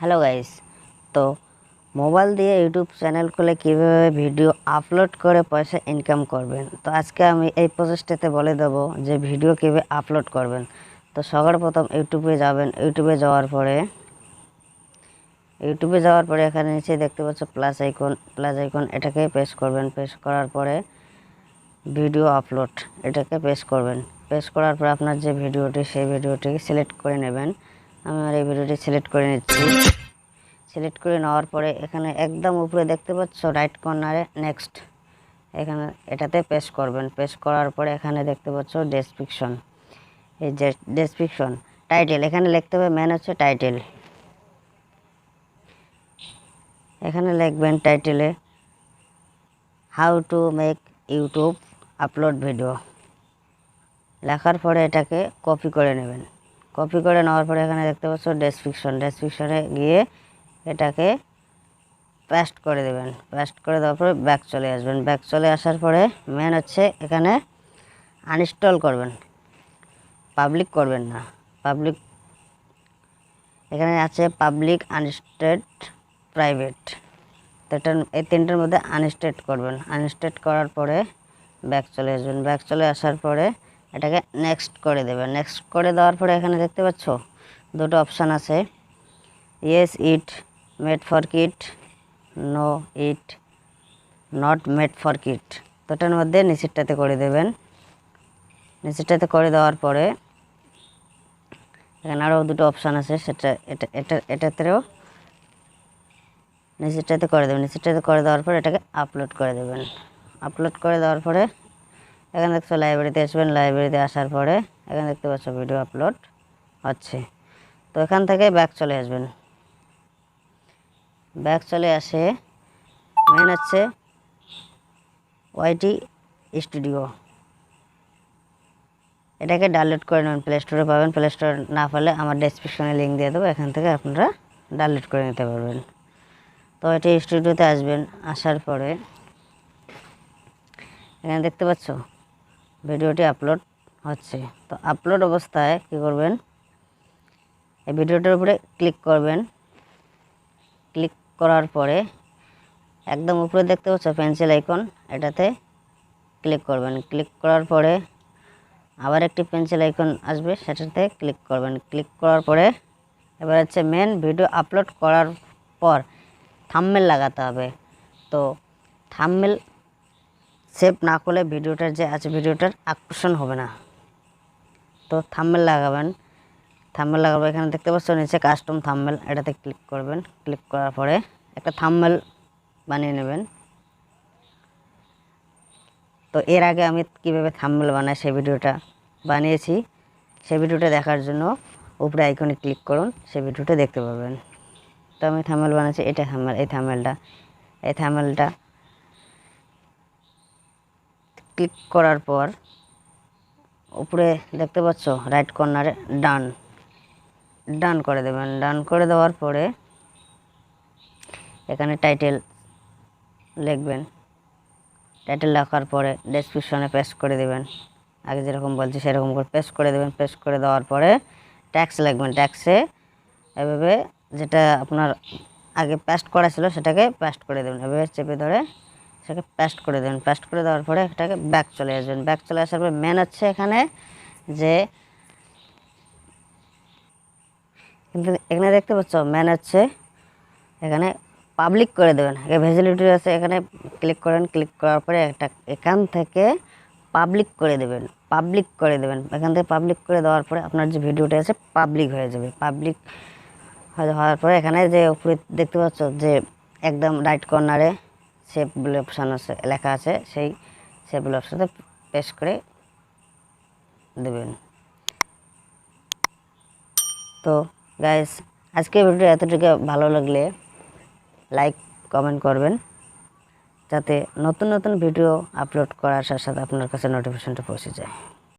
Hello guys, তো mobile দিয়ে YouTube channel খুলে কীভাবে ভিডিও আপলোড করে পয়সা ইনকাম করবেন। তো আজকে আমি এই প্রসেসটাতে বলে দেবো যে ভিডিও কীভাবে আপলোড করবেন। তো সবার প্রথম ইউটিউবে যাবেন। ইউটিউবে যাওয়ার পরে এখানে নিচে দেখতে পাচ্ছ প্লাস আইকন, এটাকে প্রেস করবেন। প্রেস করার পরে ভিডিও আপলোড এটাকে প্রেস করবেন। প্রেস করার পরে আপনার যে ভিডিওটি সেই ভিডিওটিকে সিলেক্ট করে নেবেন। আমি আমার এই ভিডিওটি সিলেক্ট করে নিচ্ছি। সিলেক্ট করে নেওয়ার পরে এখানে একদম উপরে দেখতে পাচ্ছ রাইট কর্নারে নেক্সট, এখানে এটাতে প্রেস করবেন। প্রেস করার পরে এখানে দেখতে পাচ্ছ ডেসক্রিপশন, এই যে ডেসক্রিপশন টাইটেল এখানে লিখতে হবে। মেন হচ্ছে টাইটেল, এখানে লিখবেন টাইটেলে how to make YouTube upload video. লেখার পরে এটাকে কপি করে নেবেন। কপি করে নেওয়ার পরে এখানে দেখতে পাচ্ছ ডেসক্রিপশনে গিয়ে এটাকে পেস্ট করে দেবেন। পেস্ট করে দেওয়ার পরে ব্যাক চলে আসবেন। ব্যাক চলে আসার পরে মেন হচ্ছে এখানে আনইনস্টল করবেন, পাবলিক করবেন না। পাবলিক এখানে আছে পাবলিক, আনস্টেড, প্রাইভেট। তো এটা এই তিনটার মধ্যে আনস্টেড করবেন। আনস্টেড করার পরে ব্যাক চলে আসবেন। ব্যাক চলে আসার পরে এটাকে নেক্সট করে দেবেন। নেক্সট করে দেওয়ার পরে এখানে দেখতে পাচ্ছ দুটো অপশান আছে, yes it made for kid, no it not made for kid. তো এটার মধ্যে নিচেরটাতে করে দেবেন। নিচেরটাতে করে দেওয়ার পরে এখানে আরও দুটো অপশান আছে, এটাতেও নিচেরটাতে করে দেবেন। নিচেরটাতে করে দেওয়ার পরে এটাকে আপলোড করে দেবেন। আপলোড করে দেওয়ার পরে এখানে দেখছো লাইব্রেরিতে আসবেন। লাইব্রেরিতে আসার পরে এখানে দেখতে পাচ্ছ ভিডিও আপলোড হচ্ছে। তো এখান থেকে ব্যাক চলে আসবেন। ব্যাক চলে আসে মেন হচ্ছে ওয়াইটি স্টুডিও, এটাকে ডাউনলোড করে নেবেন। প্লে স্টোরে পাবেন। প্লে স্টোর না পারলে আমার ডেসক্রিপশনে লিঙ্ক দিয়ে দেবো, এখান থেকে আপনারা ডাউনলোড করে নিতে পারবেন। তো এটি স্টুডিওতে আসবেন। আসার পরে এখানে দেখতে পাচ্ছ ভিডিওটি আপলোড হচ্ছে। তো আপলোড অবস্থায় কী করবেন, এই ভিডিওটার উপরে ক্লিক করবেন। ক্লিক করার পরে একদম উপরে দেখতে পাচ্ছ পেন্সিল আইকন, এটাতে ক্লিক করবেন। ক্লিক করার পরে আবার একটি পেন্সিল আইকন আসবে, সেটাতে ক্লিক করবেন। ক্লিক করার পরে এবার হচ্ছে মেন ভিডিও আপলোড করার পর থাম্বনেল লাগাতে হবে। তো থাম্বনেল সেভ না করলে ভিডিওটার যে আছে ভিডিওটার আকর্ষণ হবে না। তো থাম্বনেল লাগাবেন। থাম্বনেল লাগাবো, এখানে দেখতে পাচ্ছ নিচে কাস্টম থাম্বনেল, এটাতে ক্লিক করবেন। ক্লিক করার পরে একটা থাম্বনেল বানিয়ে নেবেন। তো এর আগে আমি কীভাবে থাম্বনেল বানাই সেই ভিডিওটা বানিয়েছি। সেই ভিডিওটা দেখার জন্য উপরে আইকনে ক্লিক করুন, সেই ভিডিওটা দেখতে পাবেন। তো আমি থাম্বনেল বানাচ্ছি, এটা থাম্বনেল। এই থাম্বনেলটা ক্লিক করার পর উপরে দেখতে পাচ্ছ রাইট কর্নারে ডান করে দেবেন। ডান করে দেওয়ার পরে এখানে টাইটেল লিখবেন। টাইটেল লেখার পরে ডেসক্রিপশনে পেস্ট করে দেবেন। আগে যেরকম বলছি সেরকম করে পেস্ট করে দেবেন। পেস্ট করে দেওয়ার পরে ট্যাক্স লিখবেন। ট্যাক্সে এভাবে যেটা আপনার আগে পেস্ট করা ছিল সেটাকে পেস্ট করে দেবেন। এভাবে চেপে ধরে সেটাকে পেস্ট করে দেবেন। পেস্ট করে দেওয়ার পরে এটাকে ব্যাক চলে আসবেন। ব্যাক চলে আসার পরে মেন হচ্ছে এখানে যে কিন্তু এখানে দেখতে পাচ্ছ মেন হচ্ছে এখানে পাবলিক করে দেবেন। ভিজিবিলিটি আছে, এখানে ক্লিক করেন। ক্লিক করার পরে এখান থেকে পাবলিক করে দেবেন। এখান থেকে পাবলিক করে দেওয়ার পরে আপনার যে ভিডিওটা আছে পাবলিক হয়ে যাবে। পাবলিক হওয়ার পরে এখানে যে উপরে দেখতে পাচ্ছ যে একদম রাইট কর্নারে সেভ বলে অপশান আছে, লেখা আছে, সেই সেভ বলে অপশানে প্রেস করে দেবেন। তো গাইস, আজকে ভিডিও এতটুকু ভালো লাগলে লাইক কমেন্ট করবেন, যাতে নতুন নতুন ভিডিও আপলোড করার সাথে সাথে আপনার কাছে নোটিফিকেশনটা পৌঁছে যায়।